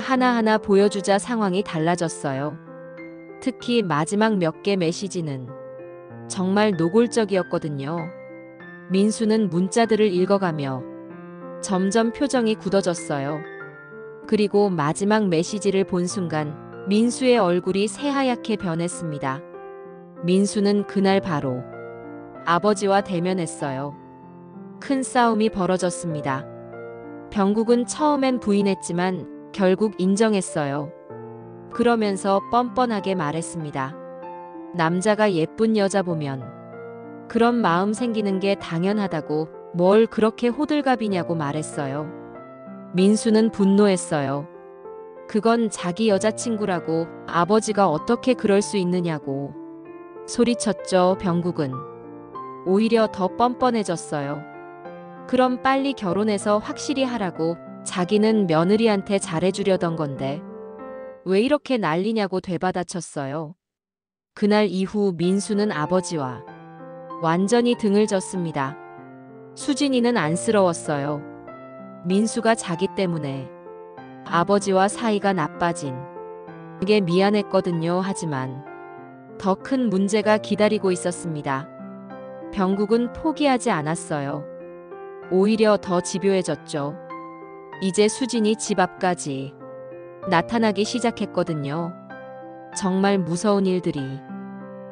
하나하나 보여주자 상황이 달라졌어요. 특히 마지막 몇 개 메시지는 정말 노골적이었거든요. 민수는 문자들을 읽어가며 점점 표정이 굳어졌어요. 그리고 마지막 메시지를 본 순간 민수의 얼굴이 새하얗게 변했습니다. 민수는 그날 바로 아버지와 대면했어요. 큰 싸움이 벌어졌습니다. 병국은 처음엔 부인했지만 결국 인정했어요. 그러면서 뻔뻔하게 말했습니다. 남자가 예쁜 여자 보면 그런 마음 생기는 게 당연하다고, 뭘 그렇게 호들갑이냐고 말했어요. 민수는 분노했어요. 그건 자기 여자친구라고, 아버지가 어떻게 그럴 수 있느냐고 소리쳤죠. 병국은 오히려 더 뻔뻔해졌어요. 그럼 빨리 결혼해서 확실히 하라고, 자기는 며느리한테 잘해주려던 건데 왜 이렇게 난리냐고 되받아쳤어요. 그날 이후 민수는 아버지와 완전히 등을 졌습니다. 수진이는 안쓰러웠어요. 민수가 자기 때문에 아버지와 사이가 나빠진 게 미안했거든요. 하지만 더 큰 문제가 기다리고 있었습니다. 병국은 포기하지 않았어요. 오히려 더 집요해졌죠. 이제 수진이 집 앞까지 나타나기 시작했거든요. 정말 무서운 일들이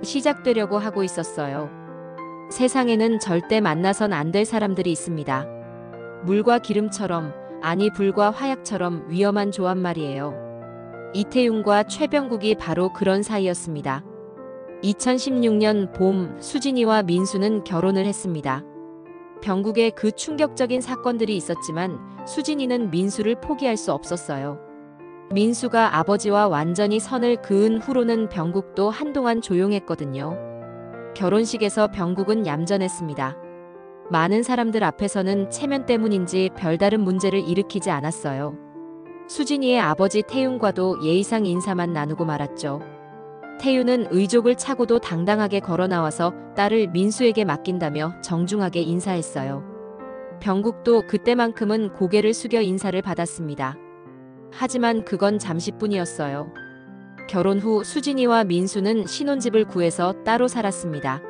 시작되려고 하고 있었어요. 세상에는 절대 만나선 안 될 사람들이 있습니다. 물과 기름처럼, 아니 불과 화약처럼 위험한 조합 말이에요. 이태윤과 최병국이 바로 그런 사이였습니다. 2016년 봄 수진이와 민수는 결혼을 했습니다. 병국에 그 충격적인 사건들이 있었지만 수진이는 민수를 포기할 수 없었어요. 민수가 아버지와 완전히 선을 그은 후로는 병국도 한동안 조용했거든요. 결혼식에서 병국은 얌전했습니다. 많은 사람들 앞에서는 체면 때문인지 별다른 문제를 일으키지 않았어요. 수진이의 아버지 태윤과도 예의상 인사만 나누고 말았죠. 태윤은 의족을 차고도 당당하게 걸어 나와서 딸을 민수에게 맡긴다며 정중하게 인사했어요. 병국도 그때만큼은 고개를 숙여 인사를 받았습니다. 하지만 그건 잠시뿐이었어요. 결혼 후 수진이와 민수는 신혼집을 구해서 따로 살았습니다.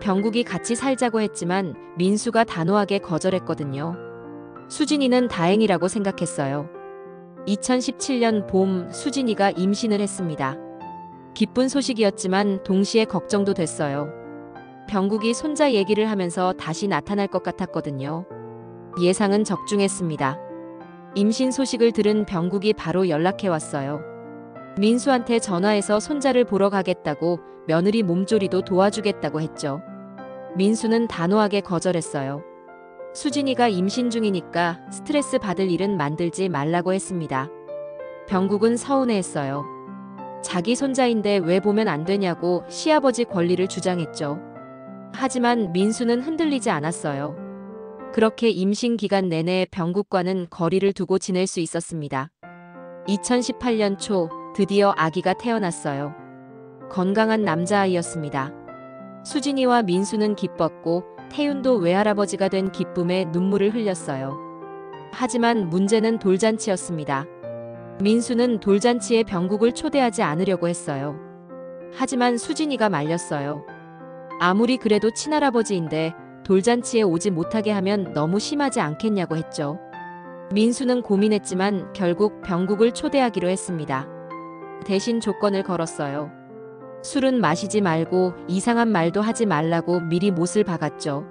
병국이 같이 살자고 했지만 민수가 단호하게 거절했거든요. 수진이는 다행이라고 생각했어요. 2017년 봄 수진이가 임신을 했습니다. 기쁜 소식이었지만 동시에 걱정도 됐어요. 병국이 손자 얘기를 하면서 다시 나타날 것 같았거든요. 예상은 적중했습니다. 임신 소식을 들은 병국이 바로 연락해 왔어요. 민수한테 전화해서 손자를 보러 가겠다고, 며느리 몸조리도 도와주겠다고 했죠. 민수는 단호하게 거절했어요. 수진이가 임신 중이니까 스트레스 받을 일은 만들지 말라고 했습니다. 병국은 서운해했어요. 자기 손자인데 왜 보면 안 되냐고 시아버지 권리를 주장했죠. 하지만 민수는 흔들리지 않았어요. 그렇게 임신 기간 내내 병국과는 거리를 두고 지낼 수 있었습니다. 2018년 초 드디어 아기가 태어났어요. 건강한 남자아이였습니다. 수진이와 민수는 기뻤고 태윤도 외할아버지가 된 기쁨에 눈물을 흘렸어요. 하지만 문제는 돌잔치였습니다. 민수는 돌잔치에 병국을 초대하지 않으려고 했어요. 하지만 수진이가 말렸어요. 아무리 그래도 친할아버지인데 돌잔치에 오지 못하게 하면 너무 심하지 않겠냐고 했죠. 민수는 고민했지만 결국 병국을 초대하기로 했습니다. 대신 조건을 걸었어요. 술은 마시지 말고 이상한 말도 하지 말라고 미리 못을 박았죠.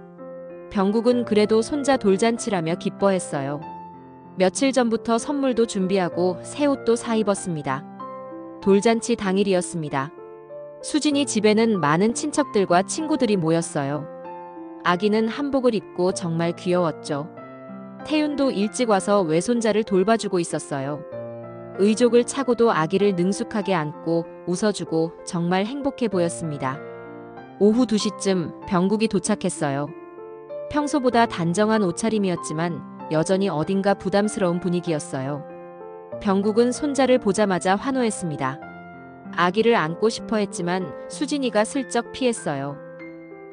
병국은 그래도 손자 돌잔치라며 기뻐했어요. 며칠 전부터 선물도 준비하고 새 옷도 사 입었습니다. 돌잔치 당일이었습니다. 수진이 집에는 많은 친척들과 친구들이 모였어요. 아기는 한복을 입고 정말 귀여웠죠. 태윤도 일찍 와서 외손자를 돌봐주고 있었어요. 의족을 차고도 아기를 능숙하게 안고 웃어주고 정말 행복해 보였습니다. 오후 2시쯤 병국이 도착했어요. 평소보다 단정한 옷차림이었지만 여전히 어딘가 부담스러운 분위기였어요. 병국은 손자를 보자마자 환호했습니다. 아기를 안고 싶어 했지만 수진이가 슬쩍 피했어요.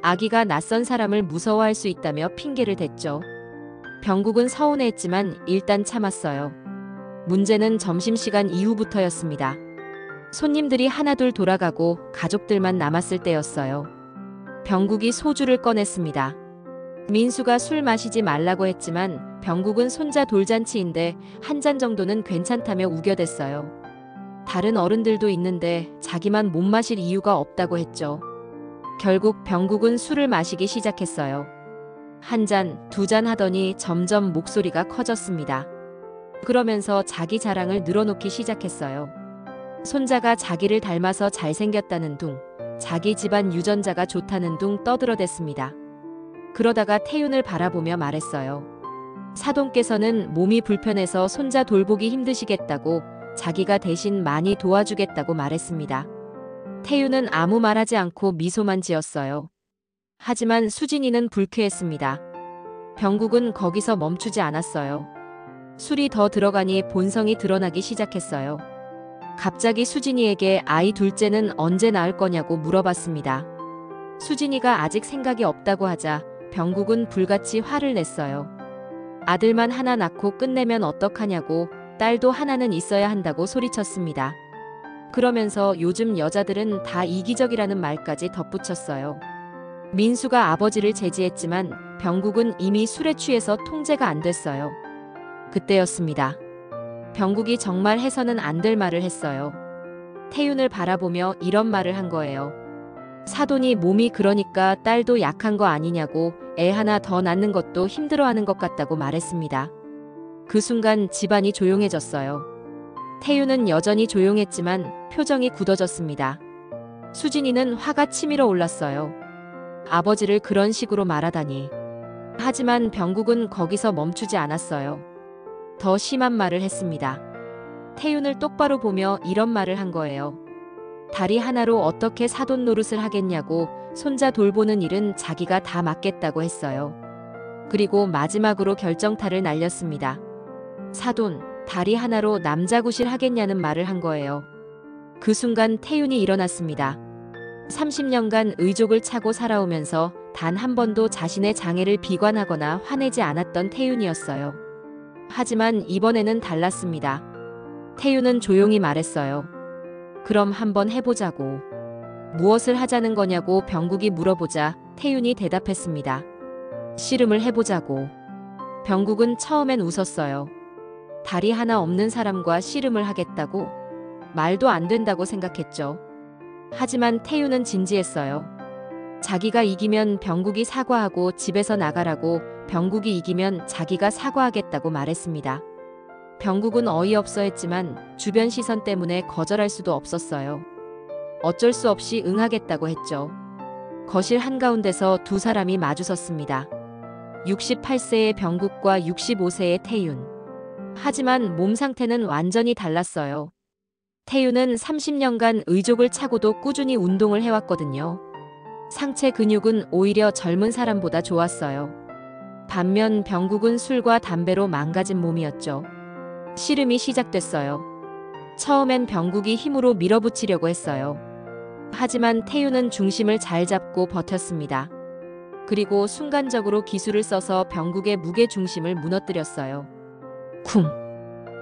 아기가 낯선 사람을 무서워할 수 있다며 핑계를 댔죠. 병국은 서운해했지만 일단 참았어요. 문제는 점심시간 이후부터였습니다. 손님들이 하나둘 돌아가고 가족들만 남았을 때였어요. 병국이 소주를 꺼냈습니다. 민수가 술 마시지 말라고 했지만 병국은 손자 돌잔치인데 한 잔 정도는 괜찮다며 우겨댔어요. 다른 어른들도 있는데 자기만 못 마실 이유가 없다고 했죠. 결국 병국은 술을 마시기 시작했어요. 한 잔, 두 잔 하더니 점점 목소리가 커졌습니다. 그러면서 자기 자랑을 늘어놓기 시작했어요. 손자가 자기를 닮아서 잘생겼다는 둥, 자기 집안 유전자가 좋다는 둥 떠들어댔습니다. 그러다가 태윤을 바라보며 말했어요. 사돈께서는 몸이 불편해서 손자 돌보기 힘드시겠다고, 자기가 대신 많이 도와주겠다고 말했습니다. 태윤은 아무 말하지 않고 미소만 지었어요. 하지만 수진이는 불쾌했습니다. 병국은 거기서 멈추지 않았어요. 술이 더 들어가니 본성이 드러나기 시작했어요. 갑자기 수진이에게 아이 둘째는 언제 낳을 거냐고 물어봤습니다. 수진이가 아직 생각이 없다고 하자 병국은 불같이 화를 냈어요. 아들만 하나 낳고 끝내면 어떡하냐고, 딸도 하나는 있어야 한다고 소리쳤습니다. 그러면서 요즘 여자들은 다 이기적이라는 말까지 덧붙였어요. 민수가 아버지를 제지했지만 병국은 이미 술에 취해서 통제가 안 됐어요. 그때였습니다. 병국이 정말 해서는 안 될 말을 했어요. 태윤을 바라보며 이런 말을 한 거예요. 사돈이 몸이 그러니까 딸도 약한 거 아니냐고, 애 하나 더 낳는 것도 힘들어하는 것 같다고 말했습니다. 그 순간 집안이 조용해졌어요. 태윤은 여전히 조용했지만 표정이 굳어졌습니다. 수진이는 화가 치밀어 올랐어요. 아버지를 그런 식으로 말하다니. 하지만 병국은 거기서 멈추지 않았어요. 더 심한 말을 했습니다. 태윤을 똑바로 보며 이런 말을 한 거예요. 다리 하나로 어떻게 사돈 노릇을 하겠냐고, 손자 돌보는 일은 자기가 다 맡겠다고 했어요. 그리고 마지막으로 결정타를 날렸습니다. 사돈, 다리 하나로 남자 구실 하겠냐는 말을 한 거예요. 그 순간 태윤이 일어났습니다. 30년간 의족을 차고 살아오면서 단 한 번도 자신의 장애를 비관하거나 화내지 않았던 태윤이었어요. 하지만 이번에는 달랐습니다. 태윤은 조용히 말했어요. 그럼 한번 해보자고. 무엇을 하자는 거냐고 병국이 물어보자 태윤이 대답했습니다. 씨름을 해보자고. 병국은 처음엔 웃었어요. 다리 하나 없는 사람과 씨름을 하겠다고? 말도 안 된다고 생각했죠. 하지만 태윤은 진지했어요. 자기가 이기면 병국이 사과하고 집에서 나가라고, 병국이 이기면 자기가 사과하겠다고 말했습니다. 병국은 어이없어 했지만 주변 시선 때문에 거절할 수도 없었어요. 어쩔 수 없이 응하겠다고 했죠. 거실 한가운데서 두 사람이 마주섰습니다. 68세의 병국과 65세의 태윤. 하지만 몸 상태는 완전히 달랐어요. 태윤은 30년간 의족을 차고도 꾸준히 운동을 해왔거든요. 상체 근육은 오히려 젊은 사람보다 좋았어요. 반면 병국은 술과 담배로 망가진 몸이었죠. 씨름이 시작됐어요. 처음엔 병국이 힘으로 밀어붙이려고 했어요. 하지만 태윤은 중심을 잘 잡고 버텼습니다. 그리고 순간적으로 기술을 써서 병국의 무게 중심을 무너뜨렸어요. 쿵!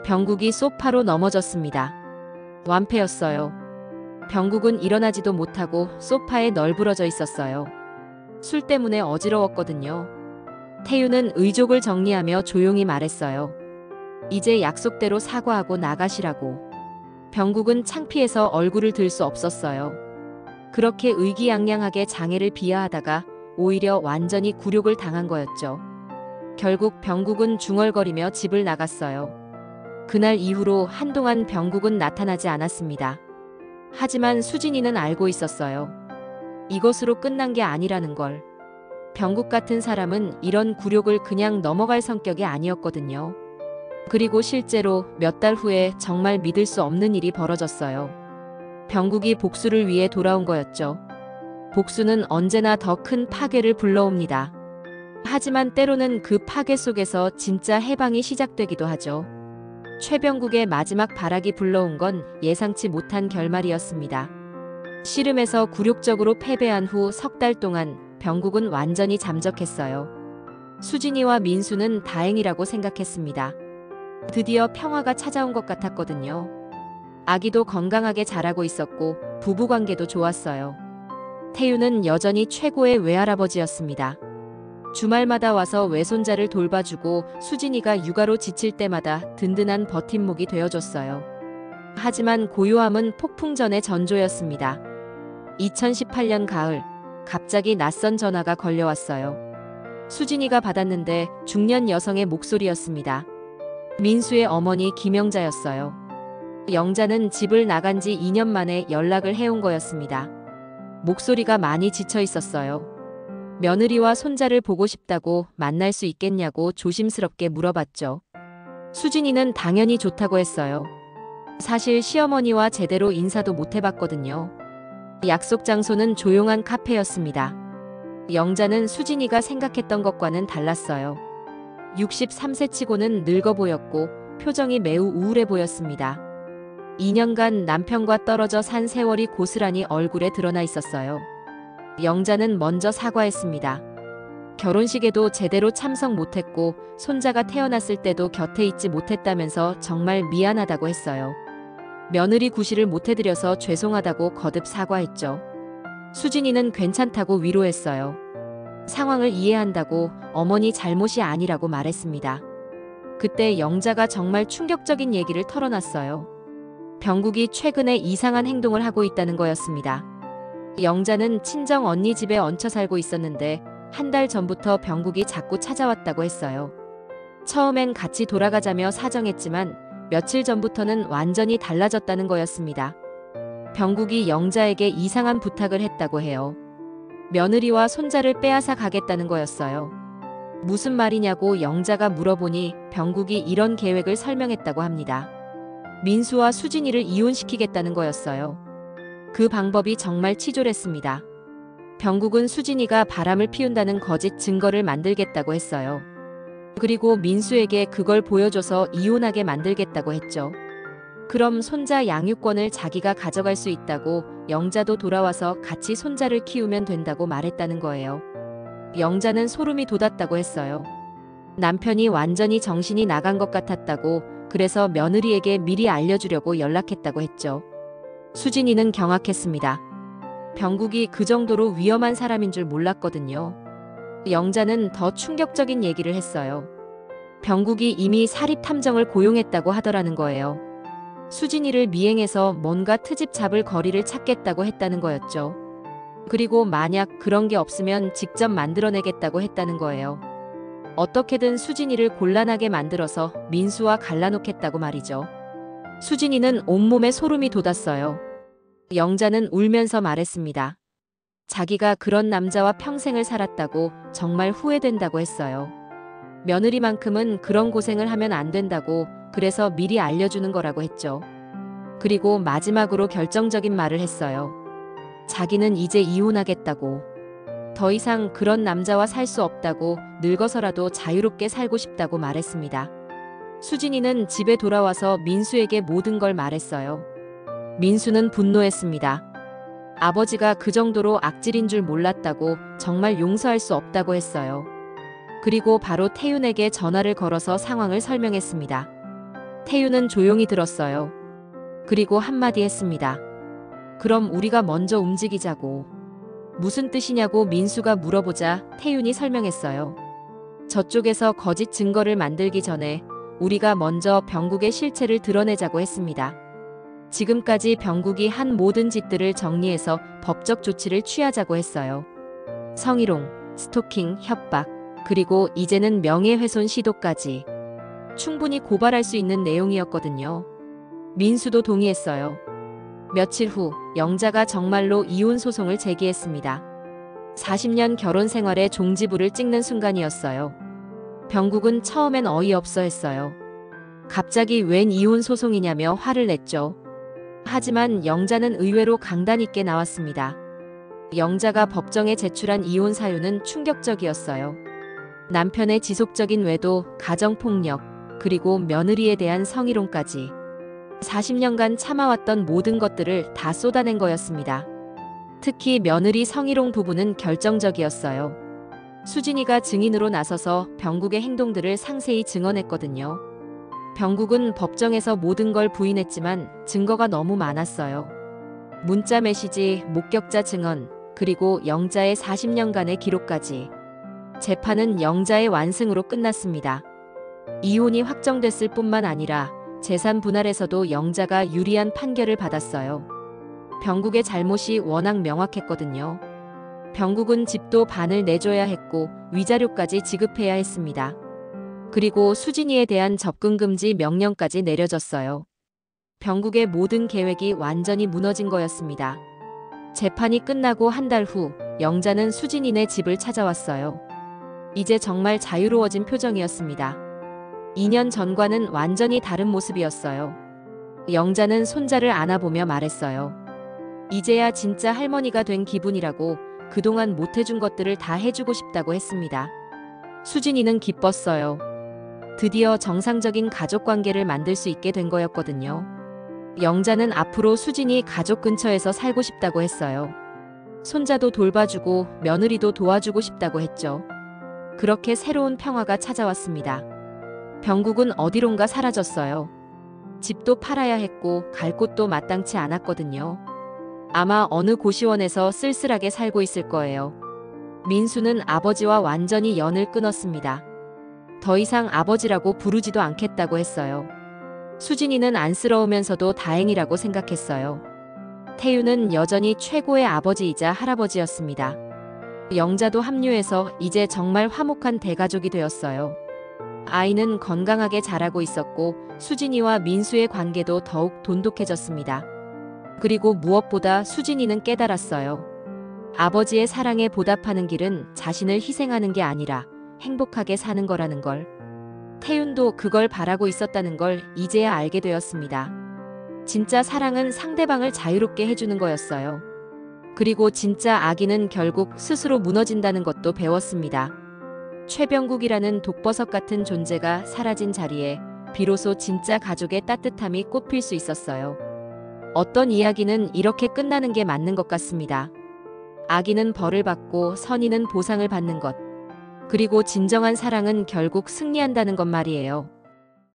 병국이 소파로 넘어졌습니다. 완패였어요. 병국은 일어나지도 못하고 소파에 널브러져 있었어요. 술 때문에 어지러웠거든요. 태윤은 의족을 정리하며 조용히 말했어요. 이제 약속대로 사과하고 나가시라고. 병국은 창피해서 얼굴을 들 수 없었어요. 그렇게 의기양양하게 장애를 비하하다가 오히려 완전히 굴욕을 당한 거였죠. 결국 병국은 중얼거리며 집을 나갔어요. 그날 이후로 한동안 병국은 나타나지 않았습니다. 하지만 수진이는 알고 있었어요. 이것으로 끝난 게 아니라는 걸. 병국 같은 사람은 이런 굴욕을 그냥 넘어갈 성격이 아니었거든요. 그리고 실제로 몇 달 후에 정말 믿을 수 없는 일이 벌어졌어요. 병국이 복수를 위해 돌아온 거였죠. 복수는 언제나 더 큰 파괴를 불러옵니다. 하지만 때로는 그 파괴 속에서 진짜 해방이 시작되기도 하죠. 최병국의 마지막 발악이 불러온 건 예상치 못한 결말이었습니다. 씨름에서 굴욕적으로 패배한 후 석 달 동안 병국은 완전히 잠적했어요. 수진이와 민수는 다행이라고 생각했습니다. 드디어 평화가 찾아온 것 같았거든요. 아기도 건강하게 자라고 있었고 부부관계도 좋았어요. 태윤은 여전히 최고의 외할아버지였습니다. 주말마다 와서 외손자를 돌봐주고 수진이가 육아로 지칠 때마다 든든한 버팀목이 되어줬어요. 하지만 고요함은 폭풍 전의 전조였습니다. 2018년 가을, 갑자기 낯선 전화가 걸려왔어요. 수진이가 받았는데 중년 여성의 목소리였습니다. 민수의 어머니 김영자였어요. 영자는 집을 나간 지 2년 만에 연락을 해온 거였습니다. 목소리가 많이 지쳐 있었어요. 며느리와 손자를 보고 싶다고 만날 수 있겠냐고 조심스럽게 물어봤죠. 수진이는 당연히 좋다고 했어요. 사실 시어머니와 제대로 인사도 못 해봤거든요. 약속 장소는 조용한 카페였습니다. 영자는 수진이가 생각했던 것과는 달랐어요. 63세 치고는 늙어 보였고 표정이 매우 우울해 보였습니다. 2년간 남편과 떨어져 산 세월이 고스란히 얼굴에 드러나 있었어요. 영자는 먼저 사과했습니다. 결혼식에도 제대로 참석 못했고 손자가 태어났을 때도 곁에 있지 못했다면서 정말 미안하다고 했어요. 며느리 구실을 못해드려서 죄송하다고 거듭 사과했죠. 수진이는 괜찮다고 위로했어요. 상황을 이해한다고, 어머니 잘못이 아니라고 말했습니다. 그때 영자가 정말 충격적인 얘기를 털어놨어요. 병국이 최근에 이상한 행동을 하고 있다는 거였습니다. 영자는 친정 언니 집에 얹혀 살고 있었는데 한 달 전부터 병국이 자꾸 찾아왔다고 했어요. 처음엔 같이 돌아가자며 사정했지만 며칠 전부터는 완전히 달라졌다는 거였습니다. 병국이 영자에게 이상한 부탁을 했다고 해요. 며느리와 손자를 빼앗아 가겠다는 거였어요. 무슨 말이냐고 영자가 물어보니 병국이 이런 계획을 설명했다고 합니다. 민수와 수진이를 이혼시키겠다는 거였어요. 그 방법이 정말 치졸했습니다. 병국은 수진이가 바람을 피운다는 거짓 증거를 만들겠다고 했어요. 그리고 민수에게 그걸 보여줘서 이혼하게 만들겠다고 했죠. 그럼 손자 양육권을 자기가 가져갈 수 있다고 영자도 돌아와서 같이 손자를 키우면 된다고 말했다는 거예요. 영자는 소름이 돋았다고 했어요. 남편이 완전히 정신이 나간 것 같았다고, 그래서 며느리에게 미리 알려주려고 연락했다고 했죠. 수진이는 경악했습니다. 병국이 그 정도로 위험한 사람인 줄 몰랐거든요. 영자는 더 충격적인 얘기를 했어요. 병국이 이미 사립 탐정을 고용했다고 하더라는 거예요. 수진이를 미행해서 뭔가 트집 잡을 거리를 찾겠다고 했다는 거였죠. 그리고 만약 그런 게 없으면 직접 만들어내겠다고 했다는 거예요. 어떻게든 수진이를 곤란하게 만들어서 민수와 갈라놓겠다고 말이죠. 수진이는 온몸에 소름이 돋았어요. 영자는 울면서 말했습니다. 자기가 그런 남자와 평생을 살았다고, 정말 후회된다고 했어요. 며느리만큼은 그런 고생을 하면 안 된다고, 그래서 미리 알려주는 거라고 했죠. 그리고 마지막으로 결정적인 말을 했어요. 자기는 이제 이혼하겠다고. 더 이상 그런 남자와 살 수 없다고, 늙어서라도 자유롭게 살고 싶다고 말했습니다. 수진이는 집에 돌아와서 민수에게 모든 걸 말했어요. 민수는 분노했습니다. 아버지가 그 정도로 악질인 줄 몰랐다고, 정말 용서할 수 없다고 했어요. 그리고 바로 태윤에게 전화를 걸어서 상황을 설명했습니다. 태윤은 조용히 들었어요. 그리고 한마디 했습니다. 그럼 우리가 먼저 움직이자고. 무슨 뜻이냐고 민수가 물어보자 태윤이 설명했어요. 저쪽에서 거짓 증거를 만들기 전에 우리가 먼저 병국의 실체를 드러내자고 했습니다. 지금까지 병국이 한 모든 짓들을 정리해서 법적 조치를 취하자고 했어요. 성희롱, 스토킹, 협박, 그리고 이제는 명예훼손 시도까지. 충분히 고발할 수 있는 내용이었거든요. 민수도 동의했어요. 며칠 후 영자가 정말로 이혼 소송을 제기했습니다. 40년 결혼 생활의 종지부를 찍는 순간이었어요. 병국은 처음엔 어이없어 했어요. 갑자기 웬 이혼 소송이냐며 화를 냈죠. 하지만 영자는 의외로 강단 있게 나왔습니다. 영자가 법정에 제출한 이혼 사유는 충격적이었어요. 남편의 지속적인 외도, 가정폭력, 그리고 며느리에 대한 성희롱까지 40년간 참아왔던 모든 것들을 다 쏟아낸 거였습니다. 특히 며느리 성희롱 부분은 결정적이었어요. 수진이가 증인으로 나서서 병국의 행동들을 상세히 증언했거든요. 병국은 법정에서 모든 걸 부인했지만 증거가 너무 많았어요. 문자 메시지, 목격자 증언, 그리고 영자의 40년간의 기록까지. 재판은 영자의 완승으로 끝났습니다. 이혼이 확정됐을 뿐만 아니라 재산 분할에서도 영자가 유리한 판결을 받았어요. 병국의 잘못이 워낙 명확했거든요. 병국은 집도 반을 내줘야 했고 위자료까지 지급해야 했습니다. 그리고 수진이에 대한 접근 금지 명령까지 내려졌어요. 병국의 모든 계획이 완전히 무너진 거였습니다. 재판이 끝나고 한 달 후 영자는 수진이네 집을 찾아왔어요. 이제 정말 자유로워진 표정이었습니다. 2년 전과는 완전히 다른 모습이었어요. 영자는 손자를 안아보며 말했어요. 이제야 진짜 할머니가 된 기분이라고, 그동안 못해준 것들을 다 해주고 싶다고 했습니다. 수진이는 기뻤어요. 드디어 정상적인 가족관계를 만들 수 있게 된 거였거든요. 영자는 앞으로 수진이 가족 근처에서 살고 싶다고 했어요. 손자도 돌봐주고 며느리도 도와주고 싶다고 했죠. 그렇게 새로운 평화가 찾아왔습니다. 병국은 어디론가 사라졌어요. 집도 팔아야 했고 갈 곳도 마땅치 않았거든요. 아마 어느 고시원에서 쓸쓸하게 살고 있을 거예요. 민수는 아버지와 완전히 연을 끊었습니다. 더 이상 아버지라고 부르지도 않겠다고 했어요. 수진이는 안쓰러우면서도 다행이라고 생각했어요. 태윤은 여전히 최고의 아버지이자 할아버지였습니다. 영자도 합류해서 이제 정말 화목한 대가족이 되었어요. 아이는 건강하게 자라고 있었고 수진이와 민수의 관계도 더욱 돈독해졌습니다. 그리고 무엇보다 수진이는 깨달았어요. 아버지의 사랑에 보답하는 길은 자신을 희생하는 게 아니라 행복하게 사는 거라는 걸. 태윤도 그걸 바라고 있었다는 걸 이제야 알게 되었습니다. 진짜 사랑은 상대방을 자유롭게 해주는 거였어요. 그리고 진짜 아기는 결국 스스로 무너진다는 것도 배웠습니다. 최병국이라는 독버섯 같은 존재가 사라진 자리에 비로소 진짜 가족의 따뜻함이 꽃필 수 있었어요. 어떤 이야기는 이렇게 끝나는 게 맞는 것 같습니다. 악인은 벌을 받고 선인은 보상을 받는 것. 그리고 진정한 사랑은 결국 승리한다는 것 말이에요.